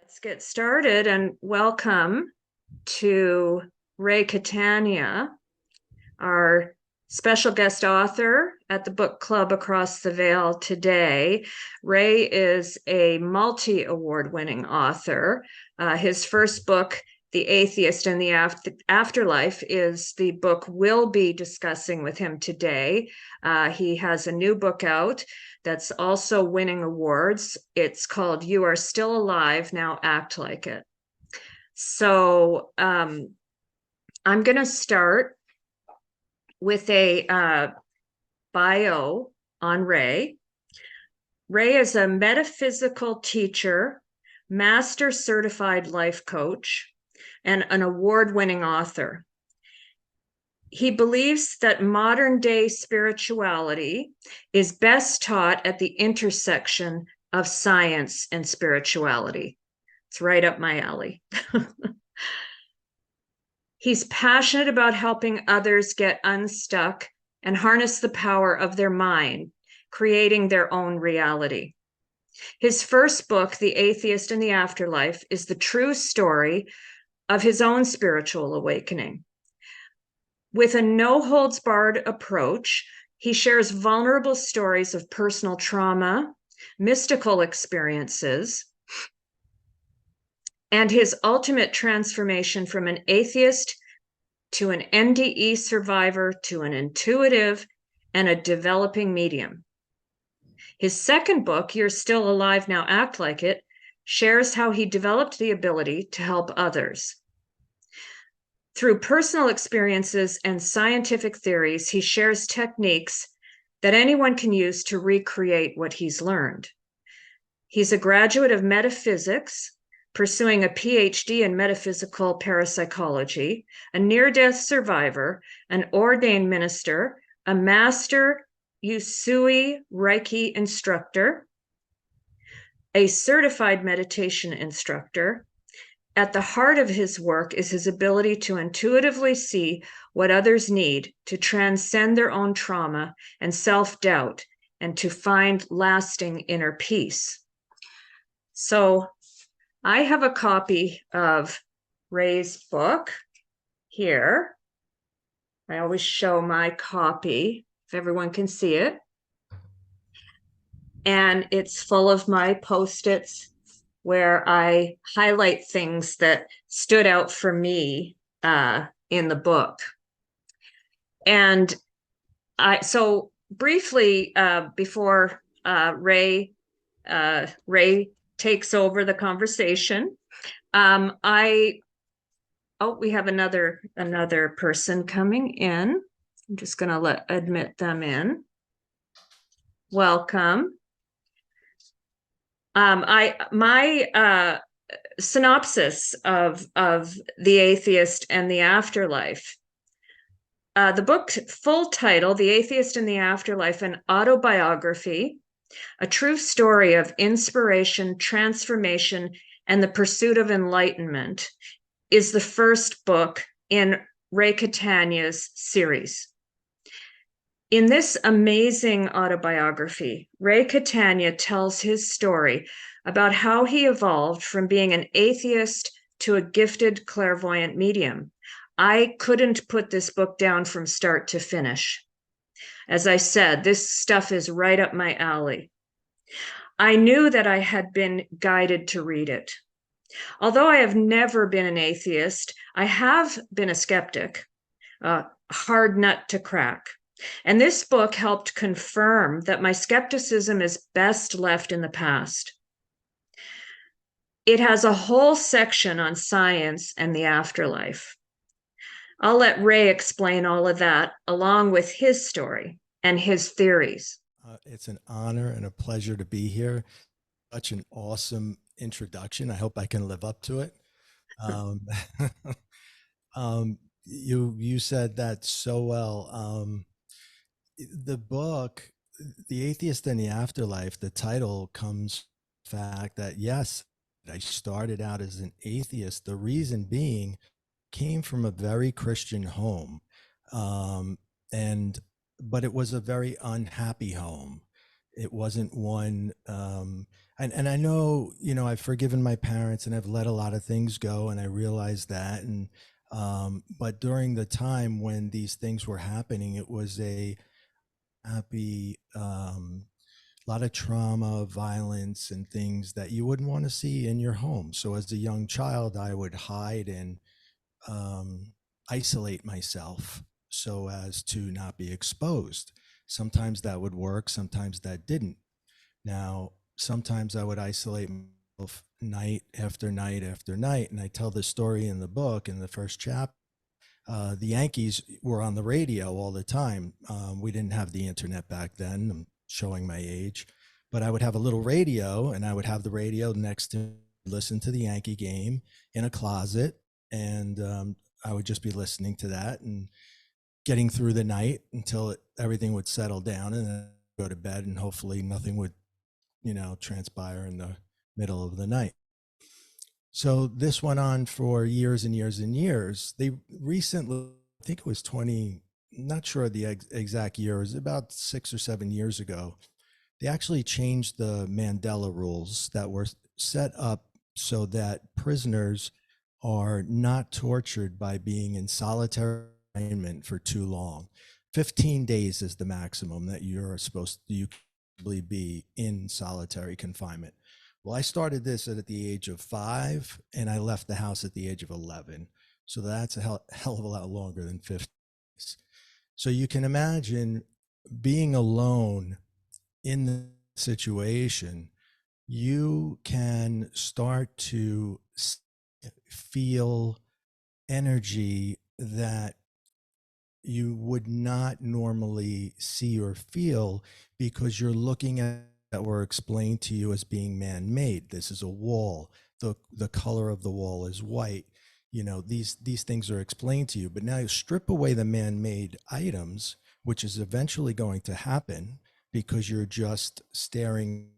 Let's get started and welcome to Ray Catania, our special guest author at the book club across the Vale today. Ray is a multi-award winning author. His first book, The Atheist and the Afterlife, is the book we'll be discussing with him today. He has a new book out that's also winning awards. It's called You Are Still Alive, Now Act Like It. So I'm going to start with a bio on Ray. Ray is a metaphysical teacher, master certified life coach, and an award-winning author. He believes that modern day spirituality is best taught at the intersection of science and spirituality. It's right up my alley. He's passionate about helping others get unstuck and harness the power of their mind, creating their own reality. His first book, The Atheist and the Afterlife, is the true story of his own spiritual awakening. With a no-holds-barred approach, he shares vulnerable stories of personal trauma, mystical experiences, and his ultimate transformation from an atheist to an NDE survivor to an intuitive and a developing medium. His second book, You're Still Alive, Now Act Like It, shares how he developed the ability to help others. Through personal experiences and scientific theories, he shares techniques that anyone can use to recreate what he's learned. He's a graduate of metaphysics, pursuing a PhD in metaphysical parapsychology, a near-death survivor, an ordained minister, a master Usui Reiki instructor, a certified meditation instructor. At the heart of his work is his ability to intuitively see what others need to transcend their own trauma and self-doubt and to find lasting inner peace. So I have a copy of Ray's book here. I always show my copy if everyone can see it. And it's full of my Post-its where I highlight things that stood out for me in the book. And so briefly, before Ray takes over the conversation, we have another person coming in. I'm just going to admit them in. Welcome. My synopsis of The Atheist and the Afterlife. The book full title, The Atheist and the Afterlife, an Autobiography, a true story of inspiration, transformation, and the pursuit of enlightenment, is the first book in Ray Catania's series. In this amazing autobiography, Ray Catania tells his story about how he evolved from being an atheist to a gifted clairvoyant medium. I couldn't put this book down from start to finish. As I said, this stuff is right up my alley. I knew that I had been guided to read it. Although I have never been an atheist, I have been a skeptic, a hard nut to crack. And this book helped confirm that my skepticism is best left in the past. It has a whole section on science and the afterlife. I'll let Ray explain all of that along with his story and his theories. It's an honor and a pleasure to be here. Such an awesome introduction. I hope I can live up to it. You said that so well. The book, The Atheist and the Afterlife, the title comes from the fact that, yes, I started out as an atheist. The reason being, came from a very Christian home. But it was a very unhappy home. It wasn't one, and I know, I've forgiven my parents and I've let a lot of things go, and I realize that. And, but during the time when these things were happening, it was a happy, lot of trauma, violence, and things that you wouldn't want to see in your home. So as a young child, I would hide and um, isolate myself so as to not be exposed. Sometimes that would work, sometimes that didn't. Now, sometimes I would isolate myself night after night after night. And I tell this story in the book in the first chapter. The Yankees were on the radio all the time. We didn't have the internet back then. I'm showing my age, but I would have a little radio, and I would have the radio next to listen to the Yankee game in a closet. And I would just be listening to that and getting through the night until everything would settle down, and then go to bed, and hopefully nothing would, transpire in the middle of the night. So this went on for years and years and years. They recently, I think it was 20, not sure the exact year, it was about 6 or 7 years ago. They actually changed the Mandela rules that were set up so that prisoners are not tortured by being in solitary confinement for too long. 15 days is the maximum that you can be in solitary confinement. Well, I started this at the age of 5, and I left the house at the age of 11. So that's a hell of a lot longer than 50 days. So you can imagine being alone in the situation. You can start to feel energy that you would not normally see or feel, because you're looking at that were explained to you as being man-made. This is a wall. The color of the wall is white. These things are explained to you. But now you strip away the man-made items, which is eventually going to happen because you're just staring.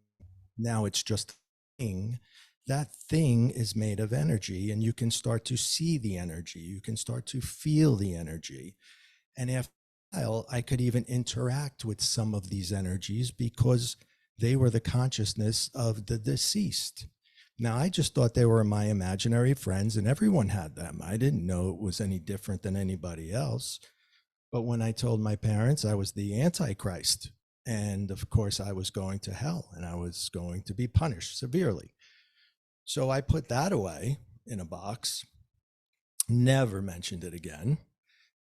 Now it's just a thing. That thing is made of energy, and you can start to see the energy. You can start to feel the energy. And after a while, I could even interact with some of these energies because they were the consciousness of the deceased. Now, I just thought they were my imaginary friends, and everyone had them. I didn't know it was any different than anybody else. But when I told my parents I was the Antichrist, and of course I was going to hell and I was going to be punished severely. So I put that away in a box, never mentioned it again,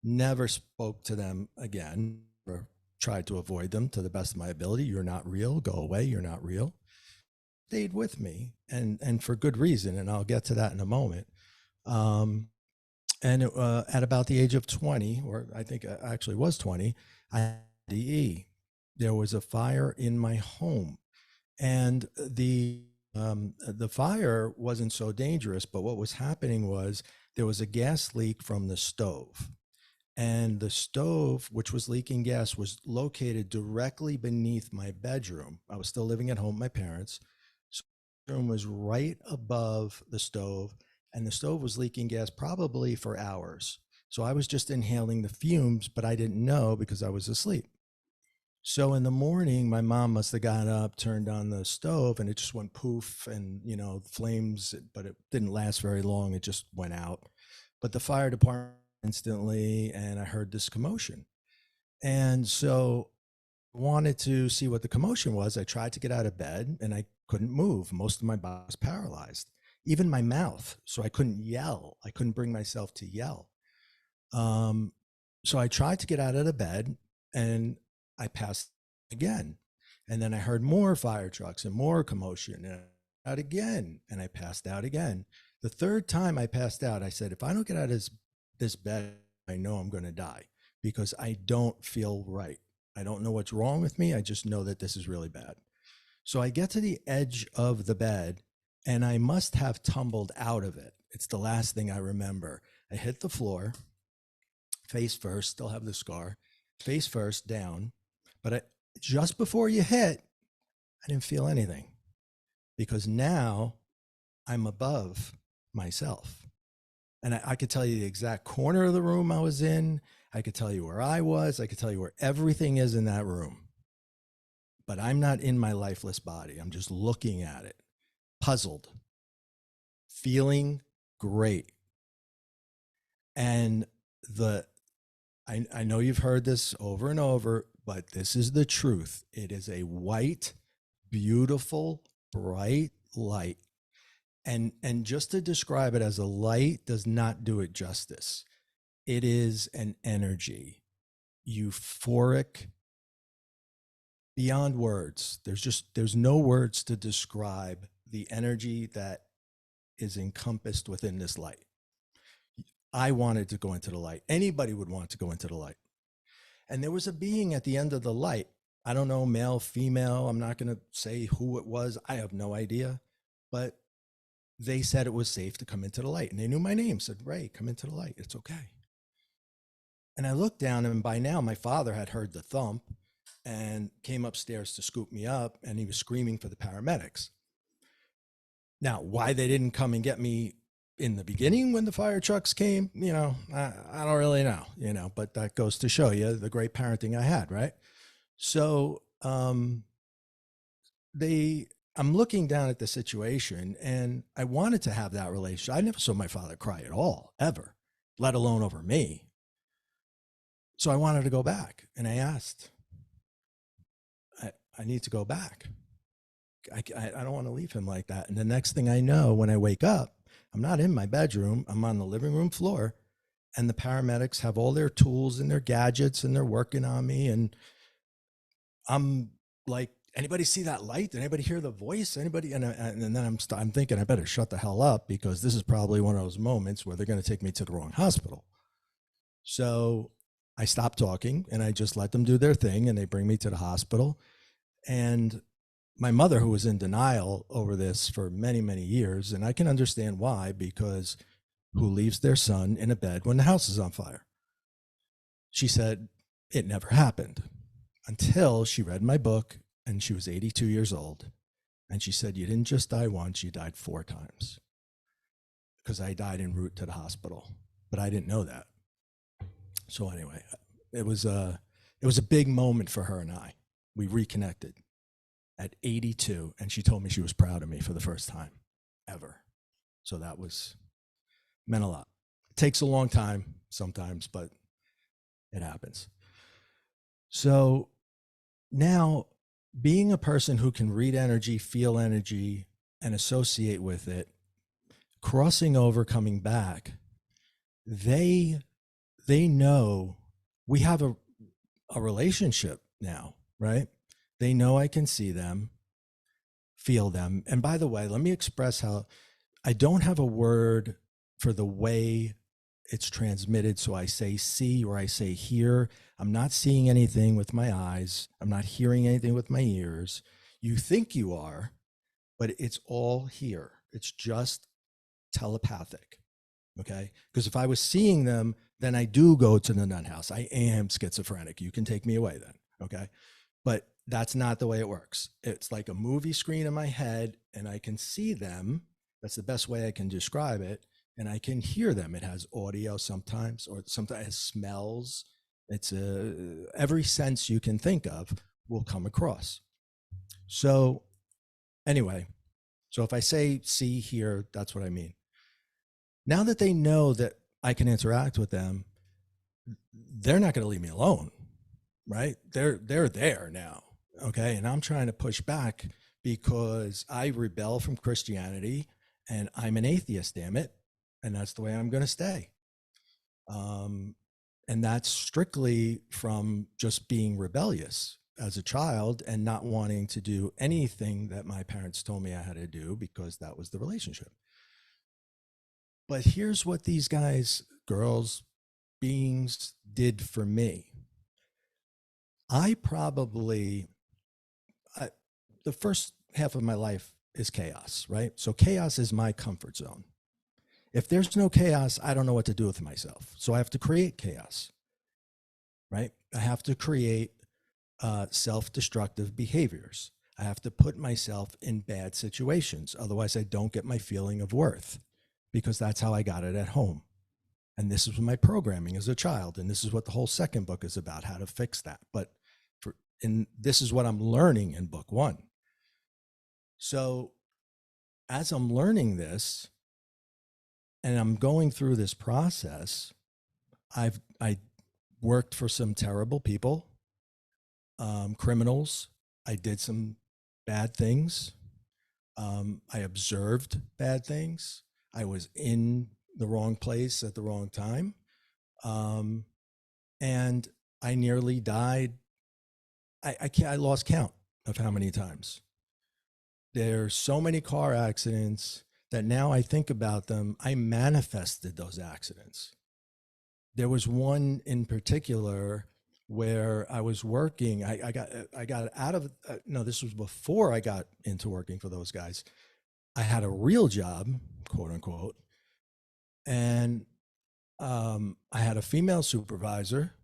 never spoke to them again, or tried to avoid them to the best of my ability. You're not real. Go away. You're not real. Stayed with me, and for good reason, and I'll get to that in a moment. And at about the age of 20, or I think I actually was 20, I had DE. There was a fire in my home, and the fire wasn't so dangerous, but what was happening was there was a gas leak from the stove. And the stove, which was leaking gas, was located directly beneath my bedroom. I was still living at home with my parents. So the bedroom was right above the stove, and the stove was leaking gas probably for hours. So I was just inhaling the fumes, but I didn't know because I was asleep. So in the morning, my mom must have got up, turned on the stove, and it just went poof, and flames, but it didn't last very long. It just went out. But the fire department instantly, and I heard this commotion. And so I wanted to see what the commotion was. I tried to get out of bed, and I couldn't move. Most of my body was paralyzed, even my mouth. So I couldn't yell. I couldn't bring myself to yell. So I tried to get out of the bed, and I passed again. And then I heard more fire trucks and more commotion, and out again, and I passed out again. The third time I passed out, I said, if I don't get out of this bed, I know I'm going to die, because I don't feel right. I don't know what's wrong with me. I just know that this is really bad. So I get to the edge of the bed, and I must have tumbled out of it. It's the last thing I remember. I hit the floor, face first, still have the scar, face first down. But just before you hit, I didn't feel anything, because now I'm above myself. And I could tell you the exact corner of the room I was in. I could tell you where I was. I could tell you where everything is in that room. but I'm not in my lifeless body. I'm just looking at it, puzzled, feeling great. And I know you've heard this over and over, but this is the truth. It is a white, beautiful, bright light. And just to describe it as a light does not do it justice. It is an energy, euphoric, beyond words. There's no words to describe the energy that is encompassed within this light. I wanted to go into the light. Anybody would want to go into the light. And there was a being at the end of the light. I don't know, male, female. I'm not going to say who it was. I have no idea. But they said it was safe to come into the light. And they knew my name, said, Ray, come into the light. It's okay. And I looked down, and by now my father had heard the thump and came upstairs to scoop me up, and he was screaming for the paramedics. Now, why they didn't come and get me in the beginning when the fire trucks came, I don't really know, but that goes to show you the great parenting I had, right? So I'm looking down at the situation, and I wanted to have that relationship. I never saw my father cry at all, ever, let alone over me. So I wanted to go back, and I asked, I need to go back. I don't want to leave him like that. And the next thing I know, when I wake up, I'm not in my bedroom. I'm on the living room floor, and the paramedics have all their tools and their gadgets, and they're working on me. And I'm like, anybody see that light? Did anybody hear the voice? Anybody? And then I'm thinking I better shut the hell up, because this is probably one of those moments where they're going to take me to the wrong hospital. So I stopped talking, and I just let them do their thing, and they bring me to the hospital. And my mother, who was in denial over this for many, many years, and I can understand why, because who leaves their son in a bed when the house is on fire? She said it never happened, until she read my book, and she was 82 years old. And she said, you didn't just die once, you died 4 times. Because I died en route to the hospital, but I didn't know that. So anyway, it was a big moment for her and I. We reconnected at 82, and she told me she was proud of me for the first time ever. So that meant a lot. It takes a long time sometimes, but it happens. So now, being a person who can read energy, feel energy, and associate with it, crossing over, coming back, they know we have a relationship now, right? They know I can see them, feel them. And by the way, let me express how I don't have a word for the way it's transmitted. So I say see, or I say hear. I'm not seeing anything with my eyes. I'm not hearing anything with my ears. You think you are, but it's all here. It's just telepathic. Okay. Because if I was seeing them, then I do go to the nun house. I am schizophrenic. You can take me away then. Okay. But that's not the way it works. It's like a movie screen in my head, and I can see them. That's the best way I can describe it. And I can hear them. It has audio sometimes, or sometimes it has smells. It's every sense you can think of will come across. So anyway, so if I say see, hear, that's what I mean. Now that they know that I can interact with them, they're not going to leave me alone, right? They're there now, okay? And I'm trying to push back because I rebel from Christianity, and I'm an atheist, damn it. And that's the way I'm going to stay. And that's strictly from just being rebellious as a child and not wanting to do anything that my parents told me I had to do, because that was the relationship. But here's what these guys, girls, beings did for me. The first half of my life is chaos, right? So chaos is my comfort zone. If there's no chaos, I don't know what to do with myself. So I have to create chaos, right? I have to create self-destructive behaviors. I have to put myself in bad situations. Otherwise, I don't get my feeling of worth, because that's how I got it at home. And this is my programming as a child. And this is what the whole second book is about, how to fix that. But And this is what I'm learning in book 1. So as I'm learning this and I'm going through this process, I worked for some terrible people, criminals. I did some bad things. I observed bad things. I was in the wrong place at the wrong time. And I nearly died. I lost count of how many times. There's so many car accidents that now I think about them, I manifested those accidents. There was one in particular where I was working. I got out of, no, this was before I got into working for those guys. I had a real job, quote unquote. And I had a female supervisor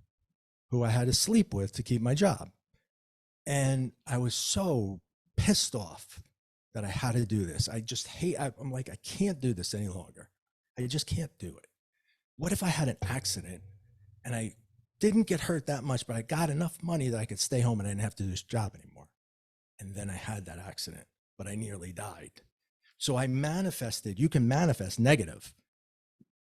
who I had to sleep with to keep my job. And I was so pissed off that I had to do this. I just hate, I'm like, I can't do this any longer. I just can't do it. What if I had an accident and I didn't get hurt that much, but I got enough money that I could stay home and I didn't have to do this job anymore? And then I had that accident, but I nearly died. So I manifested. You can manifest negative.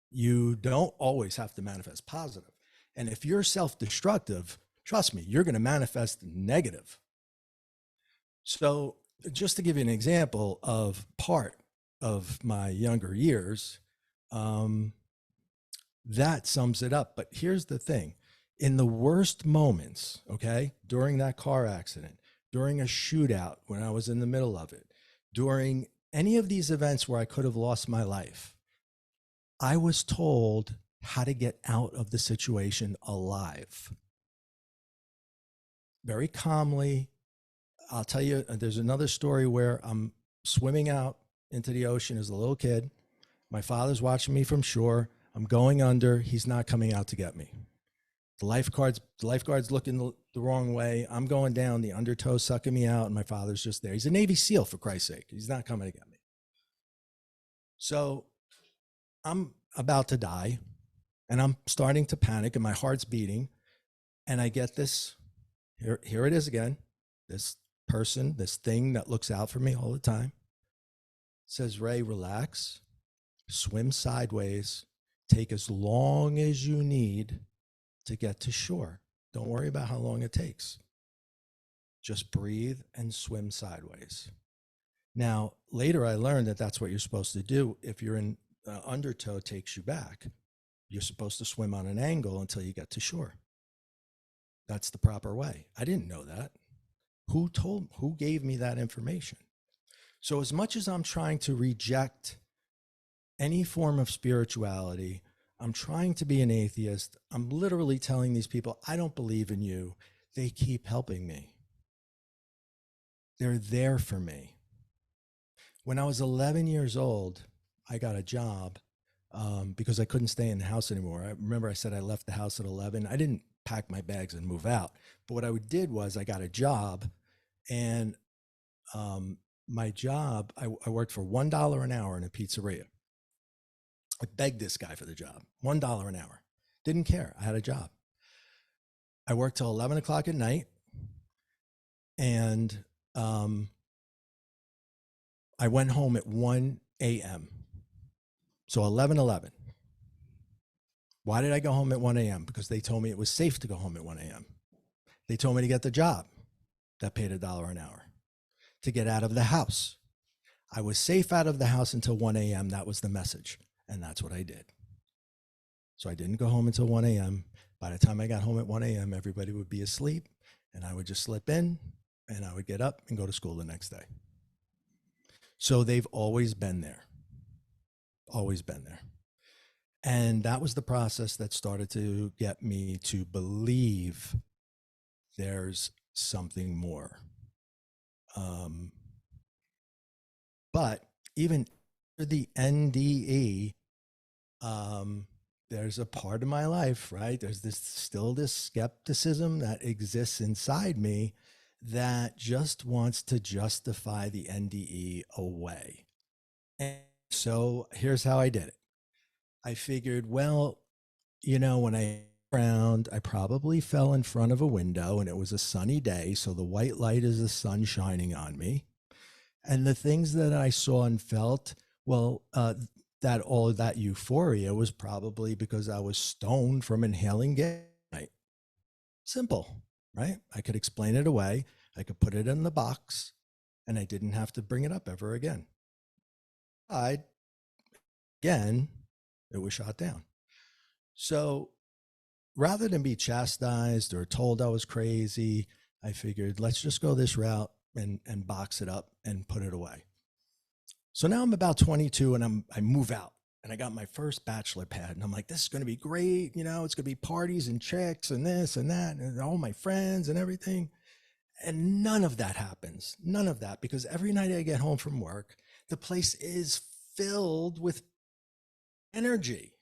You don't always have to manifest positive. And if you're self-destructive, trust me, you're going to manifest negative. So just to give you an example of part of my younger years, that sums it up. But here's the thing. In the worst moments, okay, during that car accident, during a shootout when I was in the middle of it, during any of these events where I could have lost my life, I was told how to get out of the situation alive. Very calmly. I'll tell you, there's another story where I'm swimming out into the ocean as a little kid. My father's watching me from shore. I'm going under. He's not coming out to get me. The lifeguard's looking the wrong way. I'm going down, the undertow sucking me out, and my father's just there. He's a Navy SEAL, for Christ's sake. He's not coming to get me. So I'm about to die, and I'm starting to panic, and my heart's beating, and I get this, here it is again, this person, this thing that looks out for me all the time, says, Ray, relax, swim sideways, take as long as you need to get to shore. Don't worry about how long it takes. Just breathe and swim sideways. Now, later I learned that that's what you're supposed to do. If you're in undertow takes you back, you're supposed to swim on an angle until you get to shore. That's the proper way. I didn't know that. Who gave me that information? So as much as I'm trying to reject any form of spirituality, I'm trying to be an atheist, I'm literally telling these people, I don't believe in you. They keep helping me. They're there for me. When I was 11 years old, I got a job because I couldn't stay in the house anymore. I remember I said I left the house at 11. I didn't pack my bags and move out. But what I did was I got a job, and my job, I worked for $1 an hour in a pizzeria. I begged this guy for the job, $1 an hour. Didn't care. I had a job. I worked till 11 o'clock at night, and I went home at 1 a.m. So 11:11. Why did I go home at 1 a.m.? Because they told me it was safe to go home at 1 a.m. They told me to get the job that paid $1 an hour, to get out of the house. I was safe out of the house until 1 a.m. That was the message. And that's what I did. So I didn't go home until 1 a.m. By the time I got home at 1 a.m., everybody would be asleep, and I would just slip in, and I would get up and go to school the next day. So they've always been there. Always been there. And that was the process that started to get me to believe there's something more. But even for the NDE, there's a part of my life, right? There's still this skepticism that exists inside me that just wants to justify the NDE away. And so here's how I did it. I figured, well, when I around. I probably fell in front of a window and it was a sunny day. So the white light is the sun shining on me. And the things that I saw and felt, well, that all of that euphoria was probably because I was stoned from inhaling gas. Simple, right? I could explain it away. I could put it in the box and I didn't have to bring it up ever again. Again, it was shot down. So rather than be chastised or told I was crazy, I figured let's just go this route and box it up and put it away. So now I'm about 22 and I move out and I got my first bachelor pad and I'm like, this is going to be great. You know, it's going to be parties and chicks and this and that and all my friends and everything. And none of that happens. None of that, because every night I get home from work, the place is filled with energy.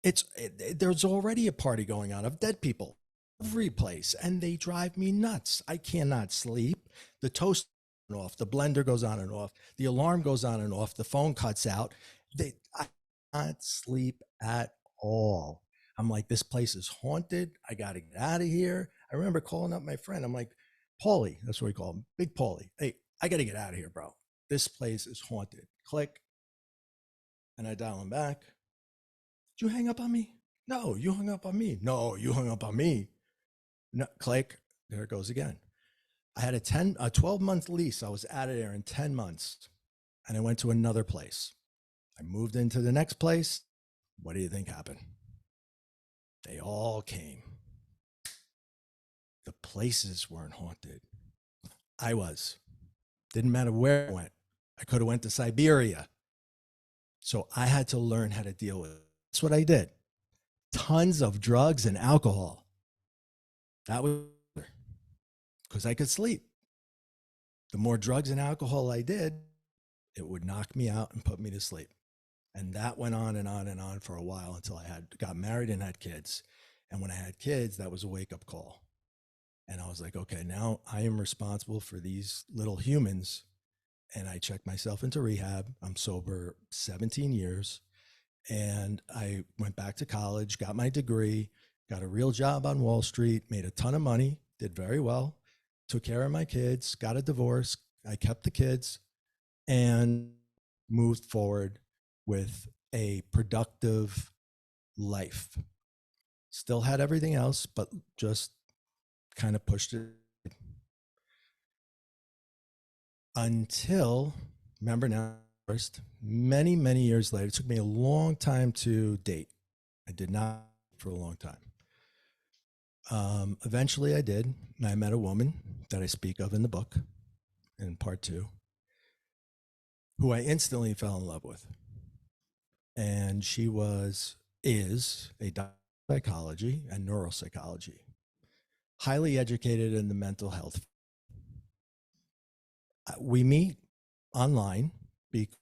There's already a party going on of dead people every place, and they drive me nuts. I cannot sleep. The toast goes on and off, the blender goes on and off, the alarm goes on and off, the phone cuts out. I cannot sleep at all. I'm like, this place is haunted. I got to get out of here. I remember calling up my friend. I'm like, Paulie, that's what we call him, Big Paulie. Hey, I got to get out of here, bro. This place is haunted. Click. And I dial him back. Did you hang up on me? No, you hung up on me. No, you hung up on me. No, click. There it goes again. I had a 12-month lease. I was out of there in 10 months. And I went to another place. I moved into the next place. What do you think happened? They all came. The places weren't haunted. I was. Didn't matter where I went. I could have went to Siberia. So I had to learn how to deal with it. That's what I did. Tons of drugs and alcohol. That was because I could sleep. The more drugs and alcohol I did, it would knock me out and put me to sleep. And that went on and on and on for a while until I got married and had kids. And when I had kids, that was a wake-up call. And I was like, okay, now I am responsible for these little humans. And I checked myself into rehab. I'm sober 17 years. And I went back to college, got my degree, got a real job on Wall Street, made a ton of money, did very well, took care of my kids, got a divorce. I kept the kids and moved forward with a productive life. Still had everything else, but just kind of pushed it until, remember now, first, many, many years later, it took me a long time to date. I did not for a long time. Eventually I did. I met a woman that I speak of in the book in part 2, who I instantly fell in love with. And she is a doctor of psychology and neuropsychology, highly educated in the mental health. We meet online because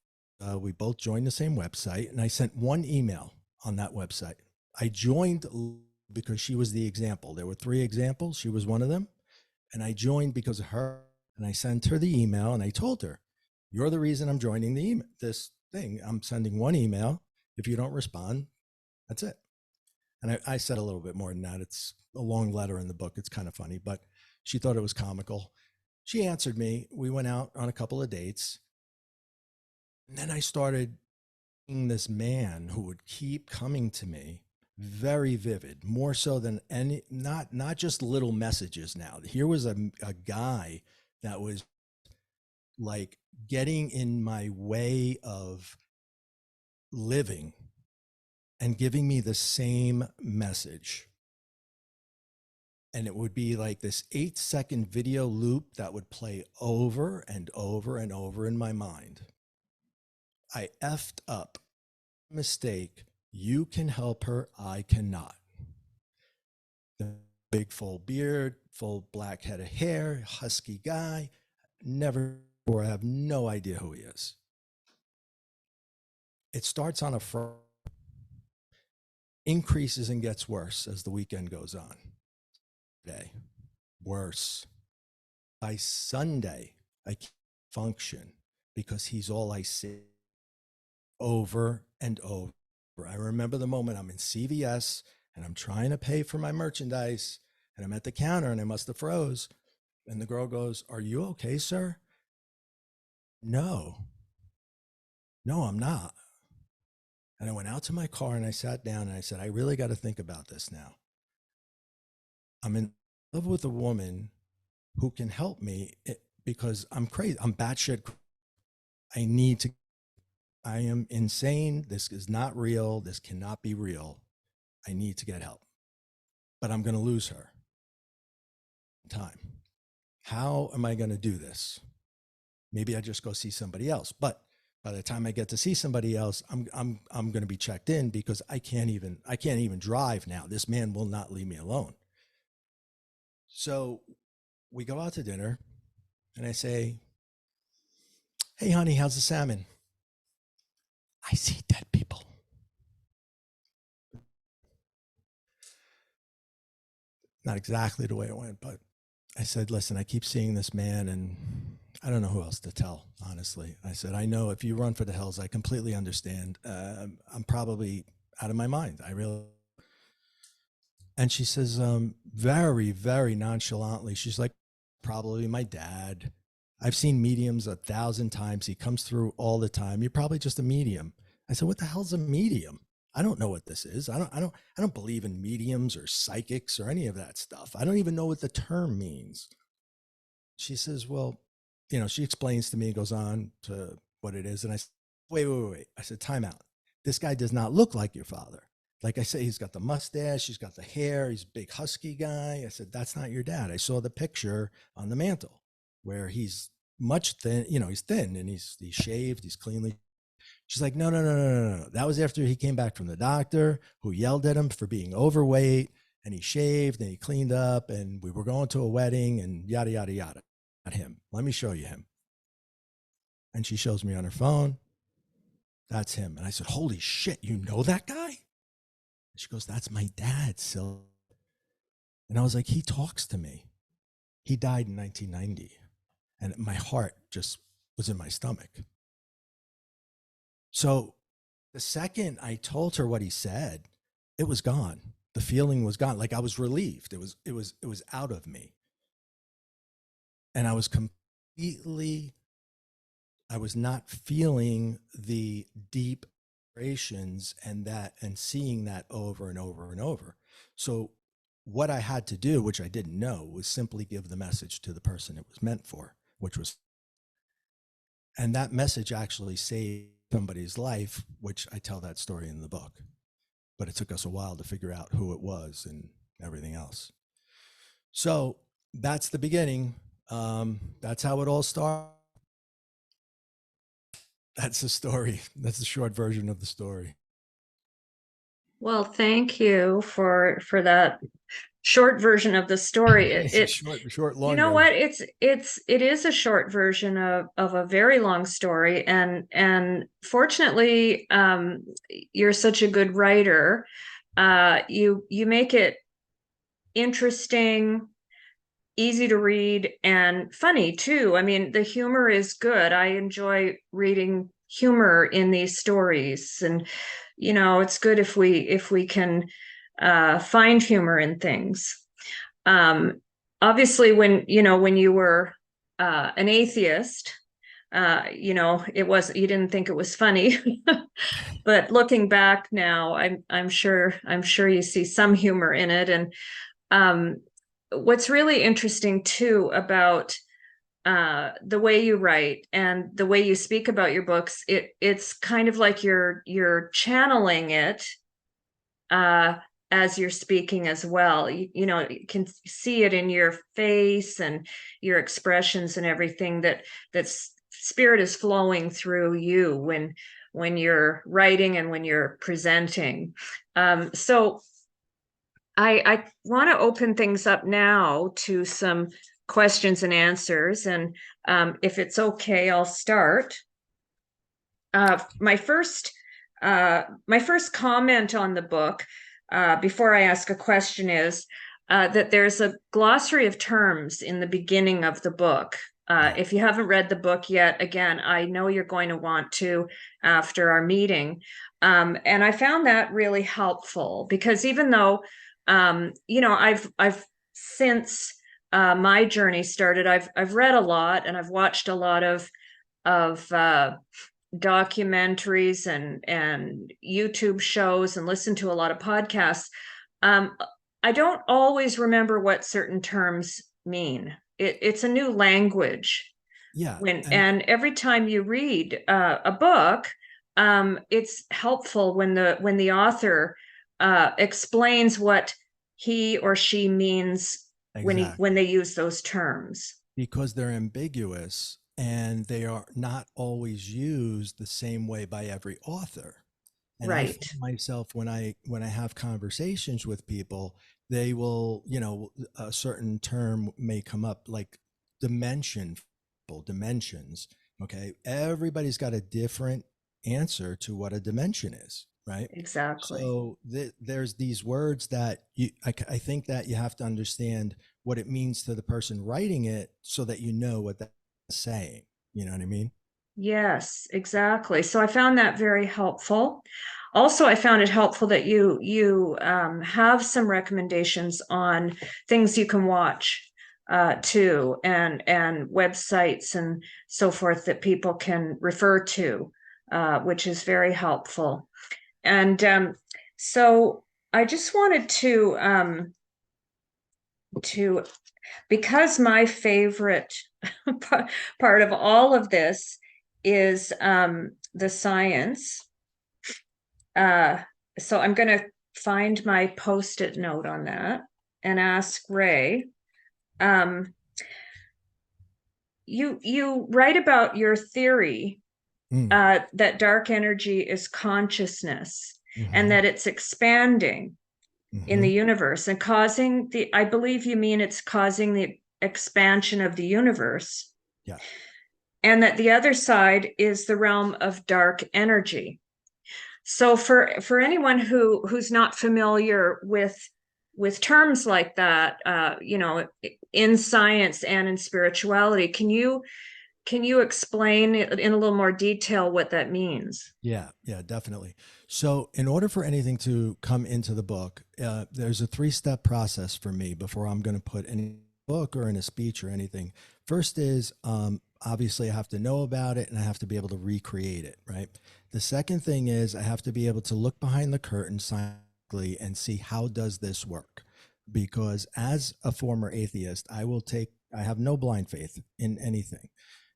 we both joined the same website, and I sent one email on that website. I joined because she was the example. There were 3 examples. She was one of them. And I joined because of her. And I sent her the email and I told her, you're the reason I'm joining this thing. I'm sending one email. If you don't respond, that's it. And I said a little bit more than that. It's a long letter in the book. It's kind of funny, but she thought it was comical. She answered me. We went out on a couple of dates. And then I started seeing this man who would keep coming to me, very vivid, more so than any, not just little messages now. Here was a guy that was like getting in my way of living and giving me the same message. And it would be like this 8-second video loop that would play over and over and over in my mind. I effed up. Mistake. You can help her. I cannot. The big full beard, full black head of hair, husky guy. Never, or I have no idea who he is. It starts on a Friday, increases and gets worse as the weekend goes on. Day, worse. By Sunday, I can't function because he's all I see. Over and over. I remember the moment I'm in CVS and I'm trying to pay for my merchandise, and I'm at the counter, and I must have froze. And the girl goes, "Are you okay, sir?" No, no, I'm not. And I went out to my car and I sat down and I said, I really got to think about this now. I'm in love with a woman who can help me because I'm crazy. I'm batshit. I am insane. This is not real. This cannot be real. I need to get help, but I'm going to lose her in time. How am I going to do this? Maybe I just go see somebody else. But by the time I get to see somebody else, I'm going to be checked in because I can't even drive now. This man will not leave me alone. So we go out to dinner and I say, "Hey, honey, how's the salmon?" "I see dead people." Not exactly the way it went, but I said, "Listen, I keep seeing this man and I don't know who else to tell, honestly." I said, "I know if you run for the hills, I completely understand. I'm probably out of my mind. I really." And she says, very, very nonchalantly, she's like, "Probably my dad. I've seen mediums 1,000 times. He comes through all the time. You're probably just a medium." I said, "What the hell's a medium? I don't know what this is. I don't believe in mediums or psychics or any of that stuff. I don't even know what the term means." She says, "Well," she explains to me and goes on to what it is. And I said, wait. I said, "Time out. This guy does not look like your father. Like I say, he's got the mustache, he's got the hair, he's a big husky guy." I said, "That's not your dad. I saw the picture on the mantle where he's much thin, he's thin and he's shaved, he's cleanly." She's like, No. That was after he came back from the doctor who yelled at him for being overweight, and he shaved and he cleaned up, and we were going to a wedding and yada, yada, yada. Not him. Let me show you him." And she shows me on her phone. That's him. And I said, "Holy shit, you know that guy?" And she goes, "That's my dad, Sil." And I was like, "He talks to me." He died in 1990. And my heart just was in my stomach. So the second I told her what he said, it was gone. The feeling was gone. Like I was relieved. It was out of me. And I was not feeling the deep vibrations and seeing that over and over and over. So what I had to do, which I didn't know, was simply give the message to the person it was meant for, and that message actually saved somebody's life, which I tell that story in the book. But it took us a while to figure out who it was and everything else. So that's the beginning. That's how it all started. That's the story. That's the short version of the story. Well, thank you for that short version of the story. It's a short, long you know version. what? It is a short version of a very long story, and fortunately, you're such a good writer. You make it interesting, easy to read, and funny too. I mean, the humor is good. I enjoy reading humor in these stories, and it's good if we can find humor in things. Obviously, when you were an atheist, you didn't think it was funny, but looking back now, I'm sure you see some humor in it. And what's really interesting too about the way you write and the way you speak about your books, it's kind of like you're channeling it as you're speaking as well. You can see it in your face and your expressions and everything, that spirit is flowing through you when you're writing and when you're presenting. So I want to open things up now to some questions and answers. And if it's okay, I'll start. My first comment on the book, before I ask a question, is that there's a glossary of terms in the beginning of the book. Yeah. If you haven't read the book yet, again, I know you're going to want to after our meeting. And I found that really helpful because even though, I've since my journey started, I've read a lot and I've watched a lot of documentaries and YouTube shows and listened to a lot of podcasts. Um, I don't always remember what certain terms mean. It's a new language Yeah. and every time you read a book, it's helpful when the author explains what he or she means when they Exactly. use those terms. Because they're ambiguous and they are not always used the same way by every author. And I Right. find myself when I have conversations with people, they will, a certain term may come up like dimension, dimensions. Okay. Everybody's got a different answer to what a dimension is, right? Exactly. So there's these words that I think that you have to understand what it means to the person writing it so that you know what that's saying. You know what I mean? Yes, exactly. So I found that very helpful. Also, I found it helpful that you have some recommendations on things you can watch too, and websites and so forth that people can refer to, which is very helpful. And so I just wanted to because my favorite part of all of this is the science. Uh, so I'm going to find my post-it note on that and ask Ray. Um, you write about your theory Mm. that dark energy is consciousness and Hmm. that it's expanding in Hmm. the universe and causing I believe you mean it's causing the expansion of the universe, Yeah. and that the other side is the realm of dark energy. So for anyone who's not familiar with terms like that, in science and in spirituality, can you explain in a little more detail what that means? Yeah, yeah, definitely. So, in order for anything to come into the book, there's a three-step process for me before I'm going to put any book or in a speech or anything. First is obviously I have to know about it and I have to be able to recreate it, right? The second thing is I have to be able to look behind the curtain silently and see how does this work? Because as a former atheist, I have no blind faith in anything.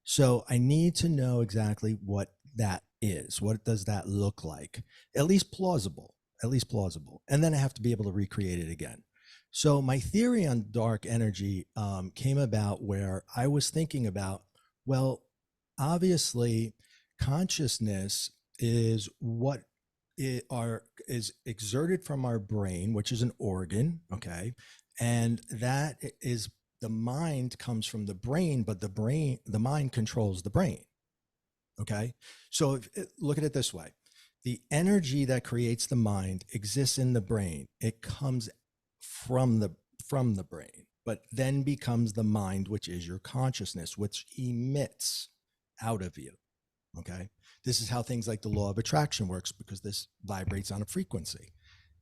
So I need to know exactly what that is. What does that look like? At least plausible, at least plausible. And then I have to be able to recreate it again. So my theory on dark energy came about where I was thinking about, well, obviously consciousness is what is exerted from our brain, which is an organ, okay? And that is the mind comes from the brain, but the mind controls the brain. Okay. So look at it this way. The energy that creates the mind exists in the brain. It comes from the brain, but then becomes the mind, which is your consciousness, which emits out of you. Okay. This is how things like the law of attraction works because this vibrates on a frequency.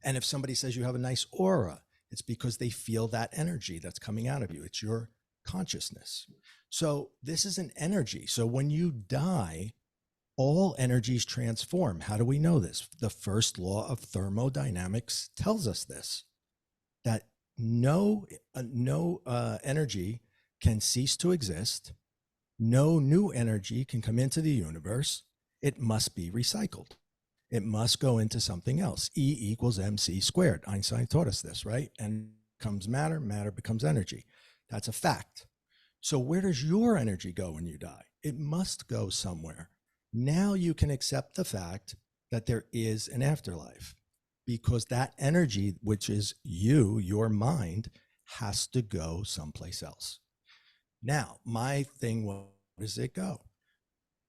And if somebody says you have a nice aura, it's because they feel that energy that's coming out of you. It's your consciousness. So this is an energy. So when you die, all energies transform. How do we know this? The first law of thermodynamics tells us this, that no energy can cease to exist. No new energy can come into the universe. It must be recycled. It must go into something else. E equals mc squared. Einstein taught us this, right? And becomes matter, matter becomes energy. That's a fact. So where does your energy go when you die? It must go somewhere. Now you can accept the fact that there is an afterlife because that energy, which is you, your mind, has to go someplace else. Now, my thing was, where does it go?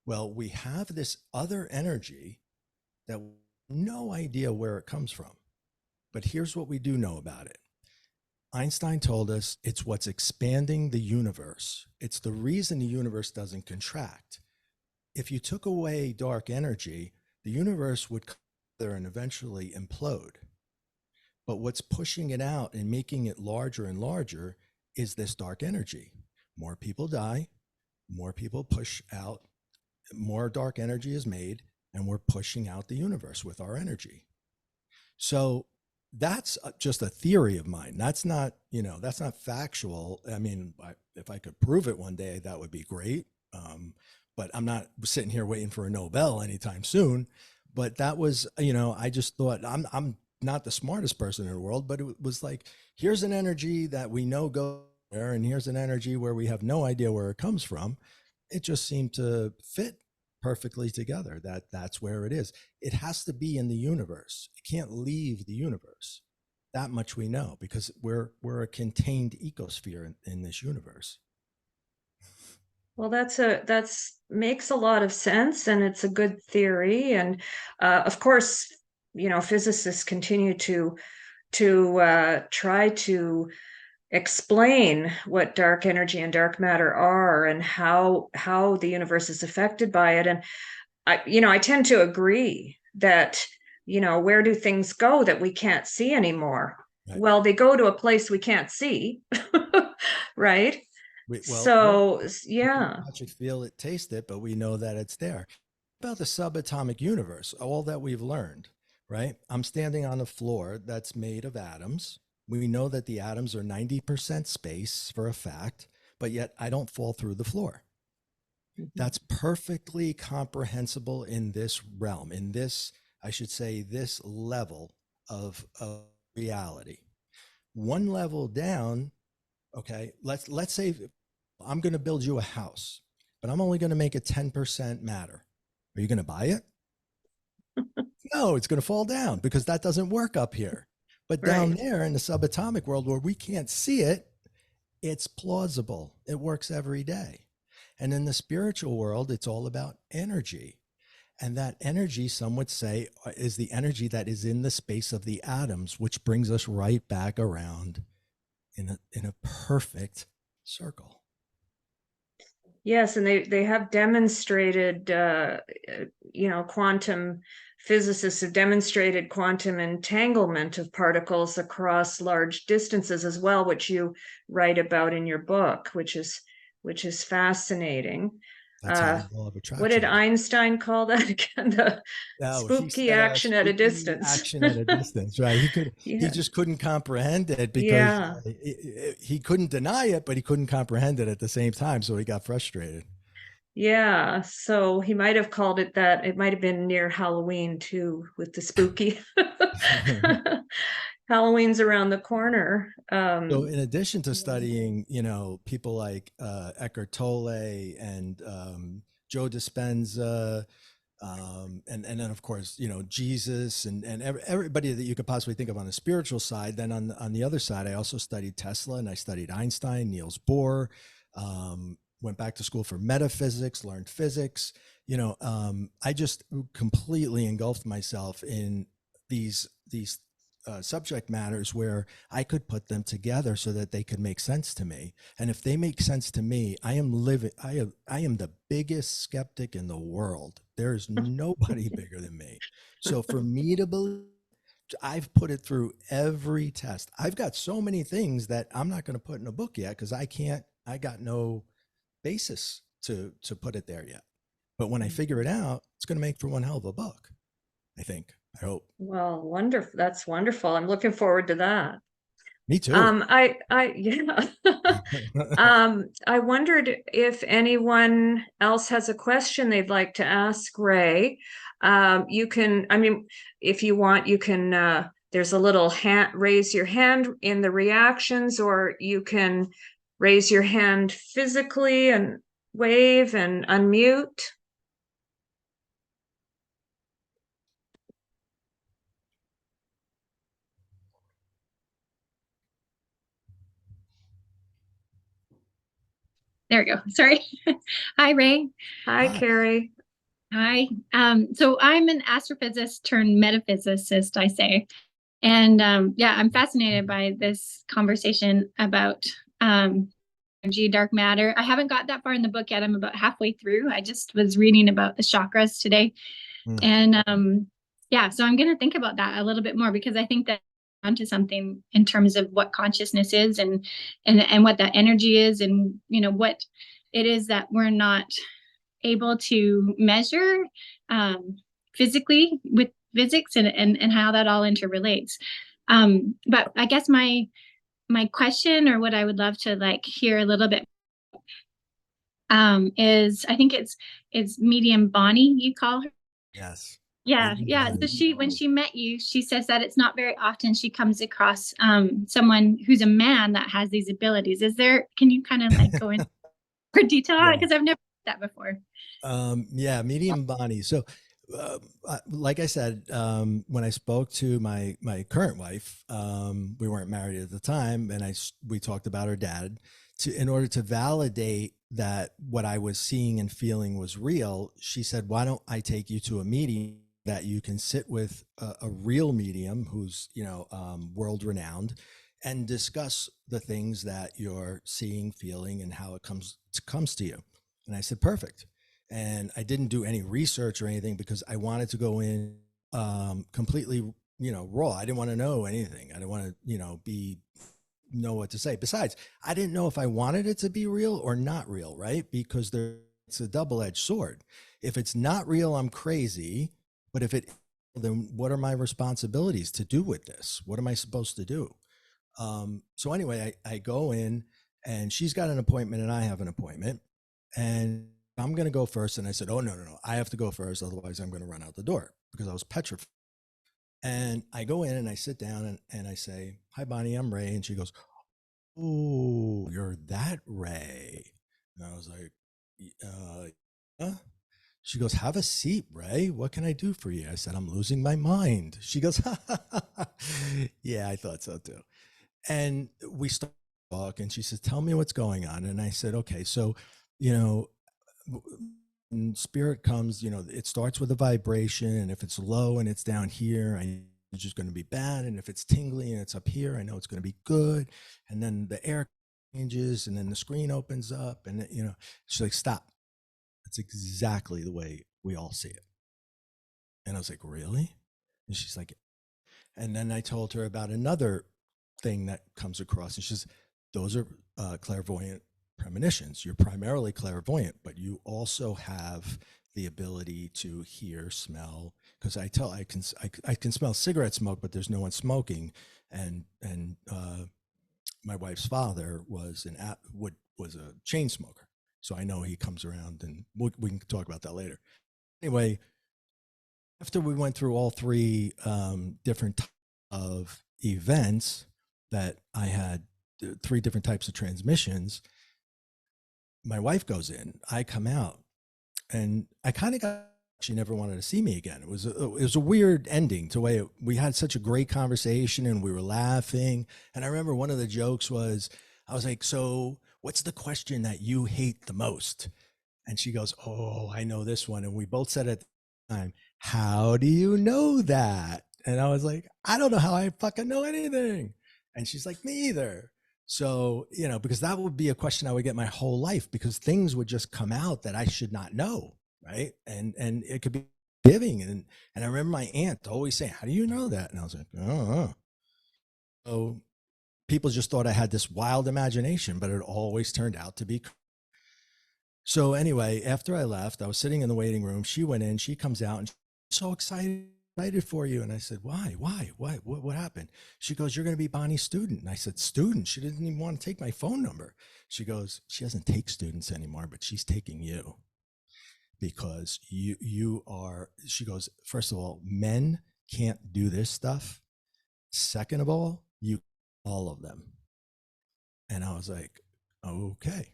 Well, we have this other energy that we have no idea where it comes from. But here's what we do know about it. Einstein told us it's what's expanding the universe. It's the reason the universe doesn't contract. If you took away dark energy, the universe would come together and eventually implode. But what's pushing it out and making it larger and larger is this dark energy. More people die, more people push out, more dark energy is made, and we're pushing out the universe with our energy. So that's just a theory of mine. That's not, that's not factual. I mean, if I could prove it one day, that would be great. But I'm not sitting here waiting for a Nobel anytime soon. But that was, I just thought I'm not the smartest person in the world, but it was like, here's an energy that we know goes there, and here's an energy where we have no idea where it comes from. It just seemed to fit perfectly together. That's where it is. It has to be in the universe. It can't leave the universe. That much we know, because we're a contained ecosphere in this universe. Well, that's makes a lot of sense, and it's a good theory. And of course, physicists continue to try to explain what dark energy and dark matter are, and how the universe is affected by it. And I tend to agree that, where do things go that we can't see anymore? Right. Well, they go to a place we can't see, right? Well, yeah, So, we can yeah. touch it, feel it, taste it, but we know that it's there. About the subatomic universe, all that we've learned, right? I'm standing on a floor that's made of atoms. We know that the atoms are 90% space for a fact, but yet I don't fall through the floor. That's perfectly comprehensible in this realm, in this, I should say, this level of reality. One level down, okay, let's say I'm going to build you a house, but I'm only going to make it 10% matter. Are you going to buy it? No, it's going to fall down, because that doesn't work up here. But down Right. there in the subatomic world where we can't see it, it's plausible. It works every day. And in the spiritual world, it's all about energy. And that energy, some would say, is the energy that is in the space of the atoms, which brings us right back around in a perfect circle. Yes, and they have demonstrated, quantum physicists have demonstrated quantum entanglement of particles across large distances as well, which you write about in your book, which is fascinating. That's how Uh, the law of what did attraction. Einstein call that again? The No, he spooky said action at a spooky distance. action at a distance, right? He Yeah. just couldn't comprehend it, because Yeah. he couldn't deny it, but he couldn't comprehend it at the same time. So he got frustrated. Yeah, so he might have called it that. It might have been near Halloween too, with the spooky. Halloween's around the corner. So in addition to studying, people like Eckhart Tolle and Joe Dispenza, and then of course, Jesus and everybody that you could possibly think of on the spiritual side. Then on the other side, I also studied Tesla, and I studied Einstein, Niels Bohr. Went back to school for metaphysics, learned physics. I just completely engulfed myself in these subject matters where I could put them together so that they could make sense to me. And if they make sense to me, I am the biggest skeptic in the world. There's nobody bigger than me. So for me to believe, I've put it through every test. I've got so many things that I'm not going to put in a book yet, because I got no basis to put it there yet. But when I figure it out, it's going to make for one hell of a book, I think. I hope. Well, wonderful. That's wonderful. I'm looking forward to that. Me too. Yeah. I wondered if anyone else has a question they'd like to ask Ray. You can, I mean, if you want, you can, there's a little hand, raise your hand in the reactions, or you can raise your hand physically and wave and unmute. There we go. Sorry. Hi, Ray. Hi, Carrie. Hi. So I'm an astrophysicist turned metaphysicist, I say. And yeah, I'm fascinated by this conversation about energy, dark matter. I haven't got that far in the book yet. I'm about halfway through. I just was reading about the chakras today. Mm. And yeah, so I'm going to think about that a little bit more, because I think that onto something in terms of what consciousness is, and what that energy is, and what it is that we're not able to measure physically with physics, and how that all interrelates. But I guess my question, or what I would love to like hear a little bit, is, I think it's medium Bonnie, you call her. Yes. Yeah, yeah. So when she met you, she says that it's not very often she comes across someone who's a man that has these abilities. Can you kind of like go into more detail on it? Because I've never heard that before. Yeah, medium Bonnie. So, like I said, when I spoke to my current wife, we weren't married at the time, and we talked about her dad in order to validate that what I was seeing and feeling was real. She said, "Why don't I take you to a meeting that you can sit with a real medium who's world renowned, and discuss the things that you're seeing, feeling, and how it comes to you." And I said, "Perfect." And I didn't do any research or anything because I wanted to go in completely, raw. I didn't want to know anything. I didn't want to, know what to say. Besides, I didn't know if I wanted it to be real or not real, right? Because it's a double-edged sword. If it's not real, I'm crazy. But if it, then what are my responsibilities to do with this? What am I supposed to do? So anyway, I go in, and she's got an appointment and I have an appointment, and I'm going to go first. And I said, "Oh, no, no, no. I have to go first. Otherwise I'm going to run out the door," because I was petrified. And I go in and I sit down, and I say, "Hi, Bonnie, I'm Ray." And she goes, "Oh, you're that Ray." And I was like, Yeah." She goes, "Have a seat, Ray. What can I do for you?" I said, "I'm losing my mind." She goes, "Yeah, I thought so too." And we start to talk, and she says, "Tell me what's going on." And I said, "Okay, so, you know, when spirit comes, it starts with a vibration, and if it's low and it's down here, I know it's just going to be bad. And if it's tingly and it's up here, I know it's going to be good. And then the air changes, and then the screen opens up, and she's like, stop. That's exactly the way we all see it." And I was like, "Really?" And she's like, and then I told her about another thing that comes across, and she says, "Those are clairvoyant premonitions. You're primarily clairvoyant, but you also have the ability to hear, smell." Because I can smell cigarette smoke, but there's no one smoking. And my wife's father was was a chain smoker, so I know he comes around, and we can talk about that later. Anyway, after we went through all three different types of events, that I had three different types of transmissions, my wife goes in, I come out, and I kind of got, she never wanted to see me again. It was a weird ending to the way we had such a great conversation, and we were laughing. And I remember one of the jokes was, I was like, "So what's the question that you hate the most?" And she goes, "Oh, I know this one." And we both said at the time, "How do you know that?" And I was like, "I don't know how I fucking know anything." And she's like, "Me either." So, because that would be a question I would get my whole life, because things would just come out that I should not know. Right. And it could be giving. And I remember my aunt always saying, "How do you know that?" And I was like, "Oh." So people just thought I had this wild imagination, but it always turned out to be. So anyway, after I left, I was sitting in the waiting room. She went in, she comes out, and she's so excited for you. And I said, "Why? What happened?" She goes, "You're going to be Bonnie's student." And I said, "Student?" She didn't even want to take my phone number. She goes, "She doesn't take students anymore, but she's taking you, because you are," she goes, "First of all, men can't do this stuff. Second of all, all of them." And I was like, "Okay."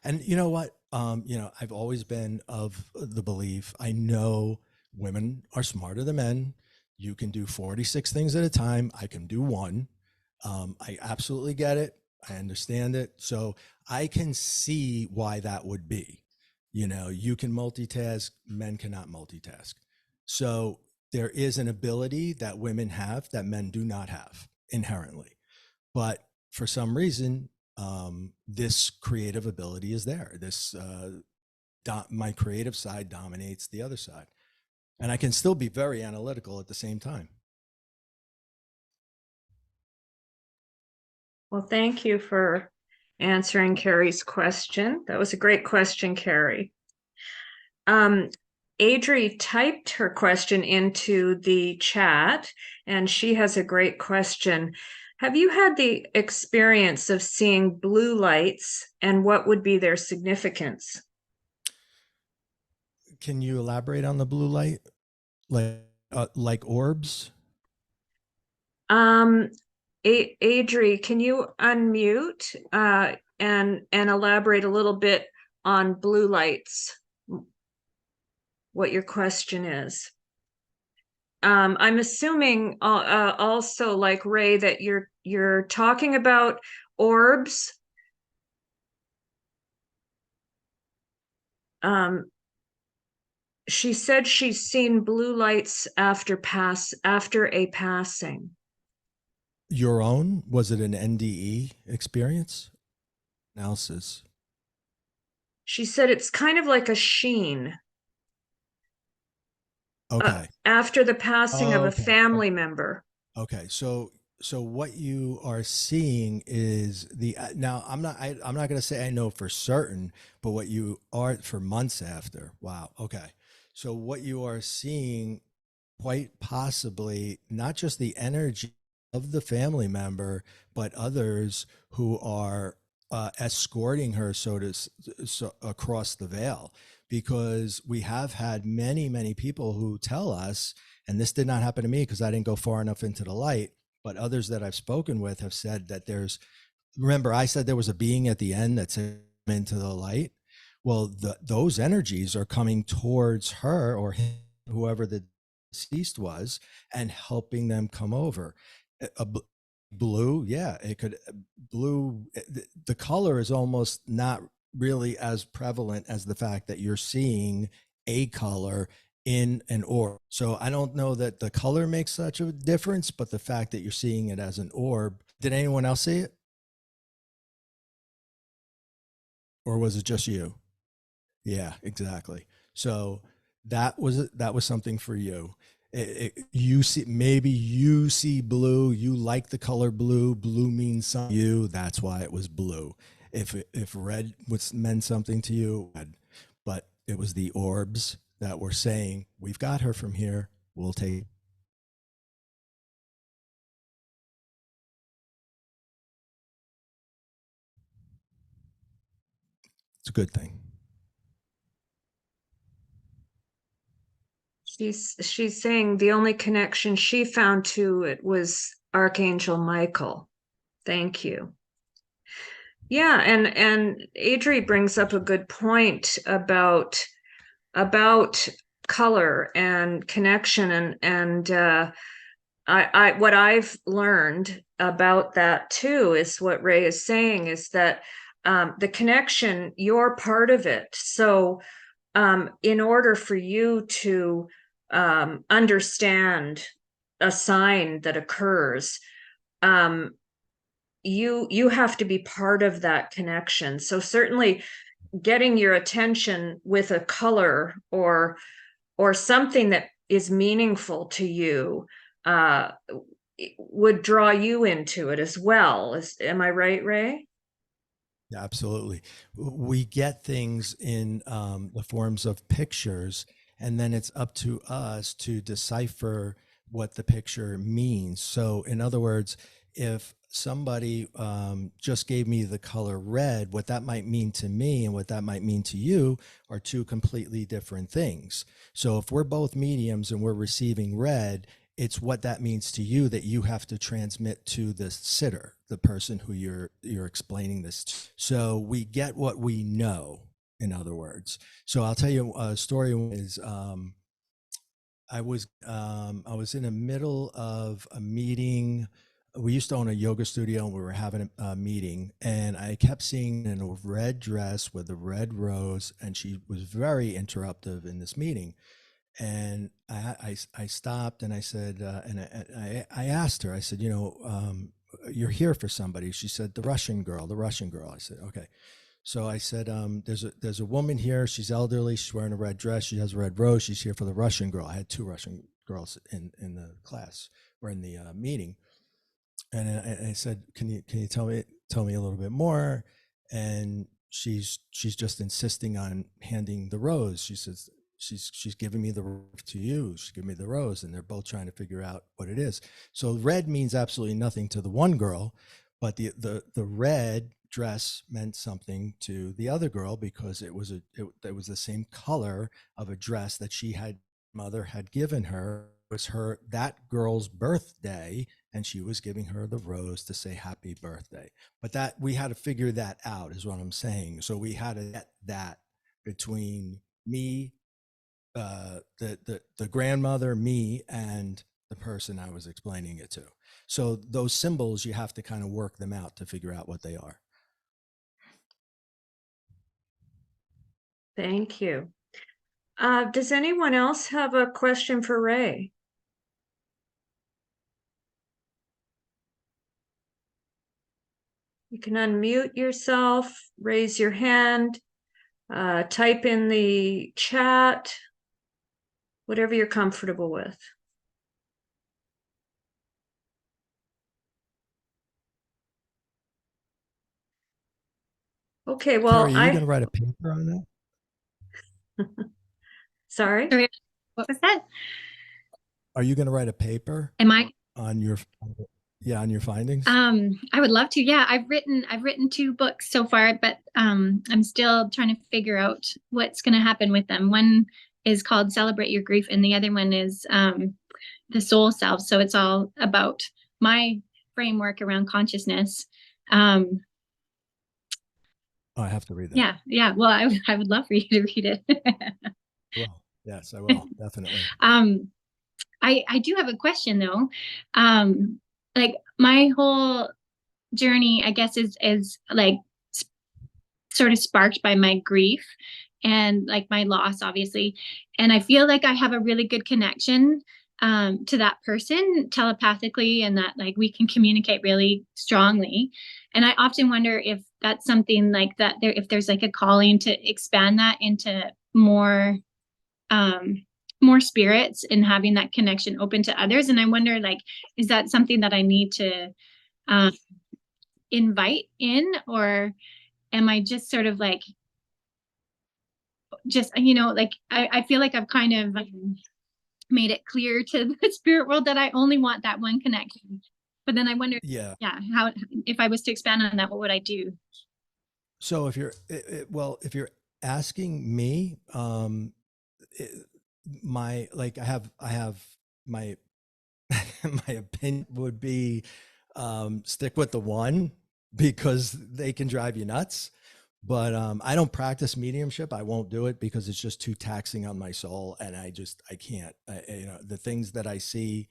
And you know what? I've always been of the belief, I know women are smarter than men. You can do 46 things at a time. I can do one. I absolutely get it. I understand it. So I can see why that would be. You can multitask, men cannot multitask. So there is an ability that women have that men do not have inherently. But for some reason, this creative ability is there. My creative side dominates the other side. And I can still be very analytical at the same time. Well, thank you for answering Carrie's question. That was a great question, Carrie. Adri typed her question into the chat, and she has a great question. Have you had the experience of seeing blue lights, and what would be their significance? Can you elaborate on the blue light? Like orbs? Adri, can you unmute and elaborate a little bit on blue lights? What your question is? I'm assuming also, like Ray, that you're talking about orbs. She said she's seen blue lights after a passing. Your own? Was it an NDE experience? Analysis. She said it's kind of like a sheen. Okay. After the passing of a family member. Okay. So what you are seeing is now I'm not going to say I know for certain, but what you are for months after. Wow. Okay. So what you are seeing, quite possibly not just the energy of the family member, but others who are escorting her so across the veil, because we have had many people who tell us, and this did not happen to me because I didn't go far enough into the light, but others that I've spoken with have said that remember I said there was a being at the end that's into the light. Well, those energies are coming towards her or him, whoever the deceased was, and helping them come over. Blue, yeah, it could. Blue, the color is almost not really as prevalent as the fact that you're seeing a color in an orb. So I don't know that the color makes such a difference, but the fact that you're seeing it as an orb. Did anyone else see it? Or was it just you? Yeah, exactly. So that was something for you. You see, maybe you see blue, you like the color blue. Blue means something to you. That's why it was blue. If red meant something to you, but it was the orbs that were saying, we've got her from here. We'll take. It's a good thing. She's saying the only connection she found to it was Archangel Michael. Thank you. Yeah, and Adri brings up a good point about color and connection, and I what I've learned about that too is what Ray is saying is that the connection, you're part of it. So in order for you to understand a sign that occurs, you have to be part of that connection. So certainly getting your attention with a color or something that is meaningful to you would draw you into it as well. Am I right, Ray? Yeah, absolutely. We get things in the forms of pictures, and then it's up to us to decipher what the picture means. So, in other words, if somebody just gave me the color red, what that might mean to me and what that might mean to you are two completely different things. So, if we're both mediums and we're receiving red, it's what that means to you that you have to transmit to the sitter, the person who you're explaining this to. So we get what we know, in other words. So I'll tell you a story. Is I was in the middle of a meeting. We used to own a yoga studio, and we were having a meeting, and I kept seeing in a red dress with a red rose, and she was very interruptive in this meeting. And I stopped and I said, I asked her, I said, you're here for somebody. She said, the Russian girl. I said, okay. So I said, there's a woman here. She's elderly. She's wearing a red dress. She has a red rose. She's here for the Russian girl. I had 2 Russian girls in the class or in the meeting. And I said, can you tell me a little bit more? And she's just insisting on handing the rose. She says, she's giving me the rose to you. She's giving me the rose, and they're both trying to figure out what it is. So red means absolutely nothing to the one girl, but the red dress meant something to the other girl because it was the same color of a dress that mother had given her. It was that girl's birthday, and she was giving her the rose to say happy birthday. But that we had to figure that out, is what I'm saying. So we had to get that between me, the grandmother, me, and the person I was explaining it to. So those symbols, you have to kind of work them out to figure out what they are. Thank you. Does anyone else have a question for Ray? You can unmute yourself, raise your hand, type in the chat, whatever you're comfortable with. Okay, well, Carrie, are you going to write a paper on that? Sorry? What was that? Are you going to write a paper? Am I? On your findings? I would love to. Yeah, I've written 2 books so far, but I'm still trying to figure out what's going to happen with them. One is called Celebrate Your Grief, and the other one is The Soul Self. So it's all about my framework around consciousness. Oh, I have to read that. Yeah. Well, I would love for you to read it. Well, yes, I will, definitely. I do have a question though. Like my whole journey, I guess, is like sort of sparked by my grief and like my loss, obviously. And I feel like I have a really good connection to that person telepathically, and that like we can communicate really strongly. And I often wonder if that's something like that if there's like a calling to expand that into more spirits and having that connection open to others. And I wonder, like, is that something that I need to invite in, or am I just sort of like, like I feel like I've kind of made it clear to the spirit world that I only want that one connection. But then I wonder, how, if I was to expand on that, what would I do? So if you're, if you're asking me, I have my my opinion would be stick with the one, because they can drive you nuts. But I don't practice mediumship. I won't do it because it's just too taxing on my soul, and I can't. The things that I see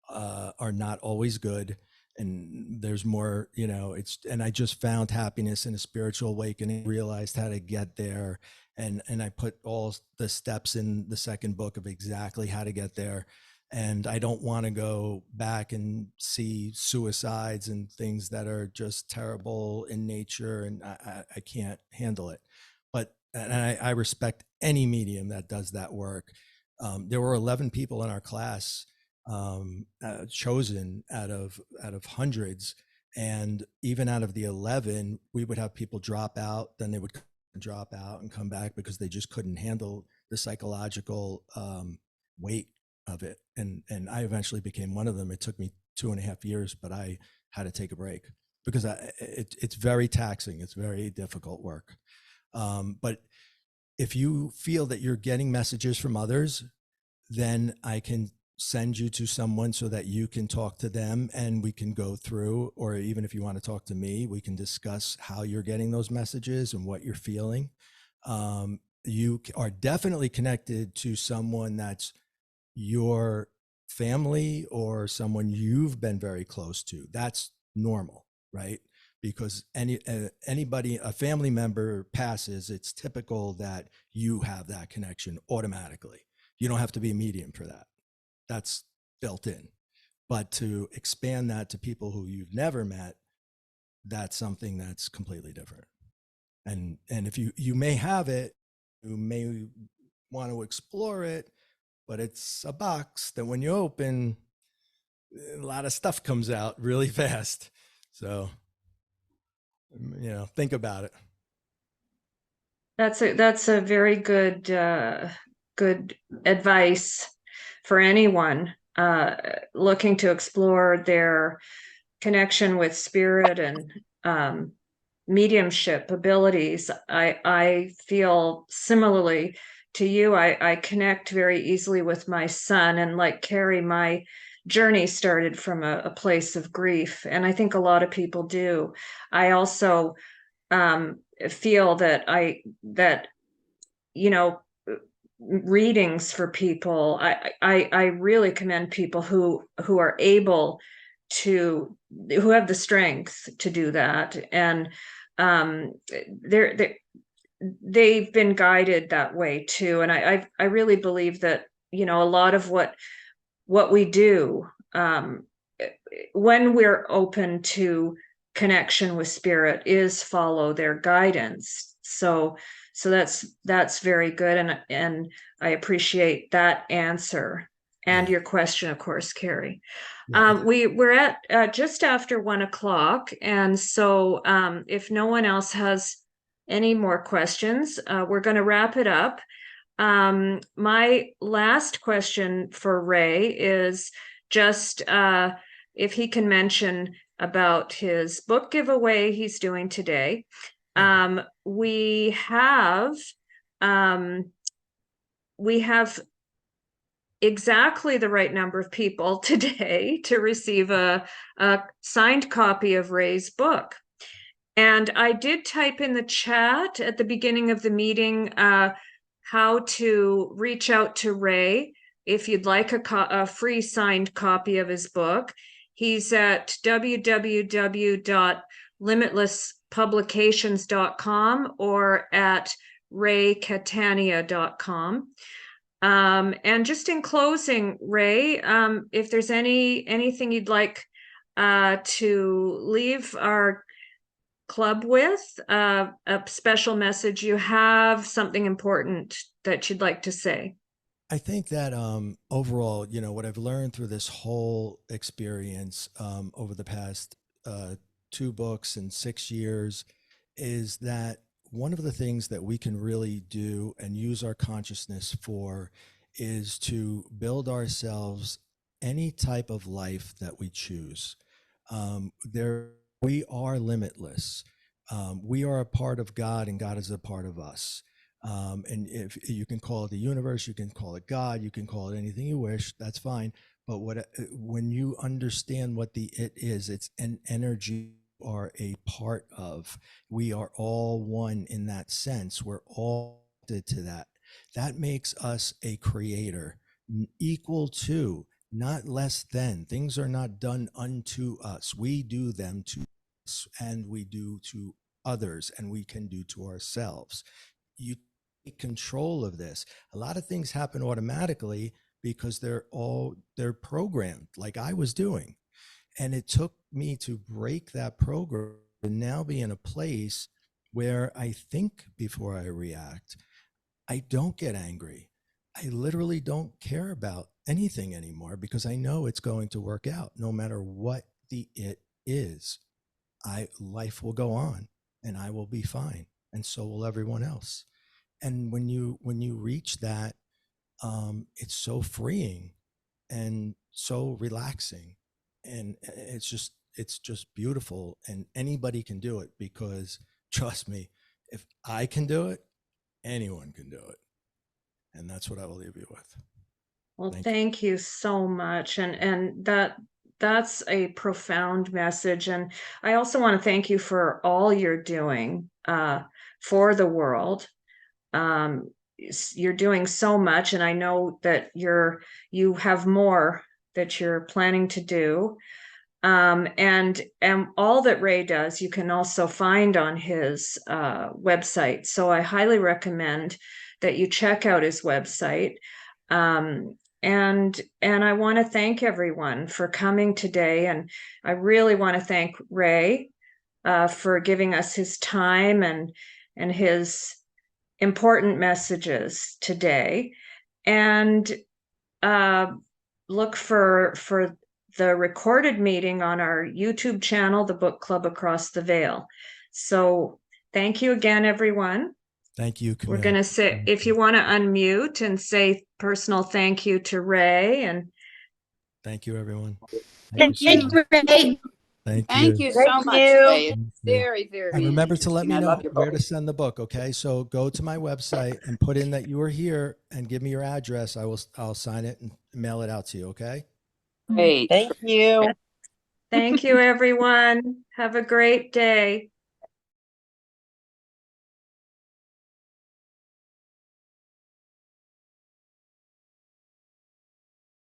are not always good, and there's more. And I just found happiness in a spiritual awakening, realized how to get there, and I put all the steps in the second book of exactly how to get there. And I don't want to go back and see suicides and things that are just terrible in nature, and I can't handle it. But I respect any medium that does that work. There were 11 people in our class chosen out of hundreds, and even out of the 11, we would have people drop out. Then they would drop out and come back because they just couldn't handle the psychological weight of it. And I eventually became one of them. It took me 2.5 years, but I had to take a break because it's very taxing. It's very difficult work. But if you feel that you're getting messages from others, then I can send you to someone so that you can talk to them and we can go through, or even if you want to talk to me, we can discuss how you're getting those messages and what you're feeling. You are definitely connected to someone that's your family or someone you've been very close to. That's normal, right? Because anybody, a family member passes, it's typical that you have that connection automatically. You don't have to be a medium for that. That's built in. But to expand that to people who you've never met, that's something that's completely different. And if you may have it, you may want to explore it, but it's a box that when you open, a lot of stuff comes out really fast. So, think about it. That's a very good advice for anyone looking to explore their connection with spirit and mediumship abilities. I feel similarly to you. I connect very easily with my son, and like Carrie, my journey started from a place of grief, and I think a lot of people do. I also feel that readings for people, I really commend people who are able to, who have the strength to do that, and they've been guided that way too. And I really believe that a lot of what we do, when we're open to connection with spirit, is follow their guidance. So that's very good, and I appreciate that answer and your question, of course, Carrie. We're at just after 1:00, and so if no one else has any more questions, we're going to wrap it up. My last question for Ray is just if he can mention about his book giveaway he's doing today. We have exactly the right number of people today to receive a signed copy of Ray's book. And I did type in the chat at the beginning of the meeting how to reach out to Ray if you'd like a free signed copy of his book. He's at www.limitlesspublications.com or at raycatania.com. And just in closing, Ray, if there's anything you'd like to leave our club with, a special message you have, something important that you'd like to say. I think that overall, what I've learned through this whole experience over the past 2 books and 6 years is that one of the things that we can really do and use our consciousness for is to build ourselves any type of life that we choose. We are limitless. We are a part of God, and God is a part of us. And if you can call it the universe, you can call it God, you can call it anything you wish, that's fine. But when you understand what the it is, it's an energy you are a part of. We are all one in that sense. We're all connected to that. That makes us a creator, equal to, not less than. Things are not done unto us. We do them to us, and we do to others, and we can do to ourselves. You take control of this. A lot of things happen automatically because they're programmed, like I was doing. And it took me to break that program and now be in a place where I think before I react. I don't get angry. I literally don't care about anything anymore because I know it's going to work out no matter what the it is. Life will go on and I will be fine, and so will everyone else. And when you reach that, it's so freeing and so relaxing, and it's just beautiful. And anybody can do it, because trust me, if I can do it, anyone can do it. And that's what I will leave you with. Well, thank you so much. And that's a profound message. And I also want to thank you for all you're doing for the world. You're doing so much, and I know that you have more that you're planning to do. And all that Ray does, you can also find on his website. So I highly recommend that you check out his website. And I want to thank everyone for coming today. And I really want to thank Ray for giving us his time and his important messages today. And look for the recorded meeting on our YouTube channel, the Book Club Across the Veil. So thank you again, everyone. Thank you, Camille. We're going to say, if you want to unmute and say personal thank you to Ray. And thank you, everyone. Thank you, Ray. Thank you. So much, Ray. It's very, very And remember to let me interesting. I know love your where book. to send the book. Okay, so go to my website and put in that you were here and give me your address. I'll sign it and mail it out to you. Okay. Great. Thank you. thank you, everyone. Have a great day.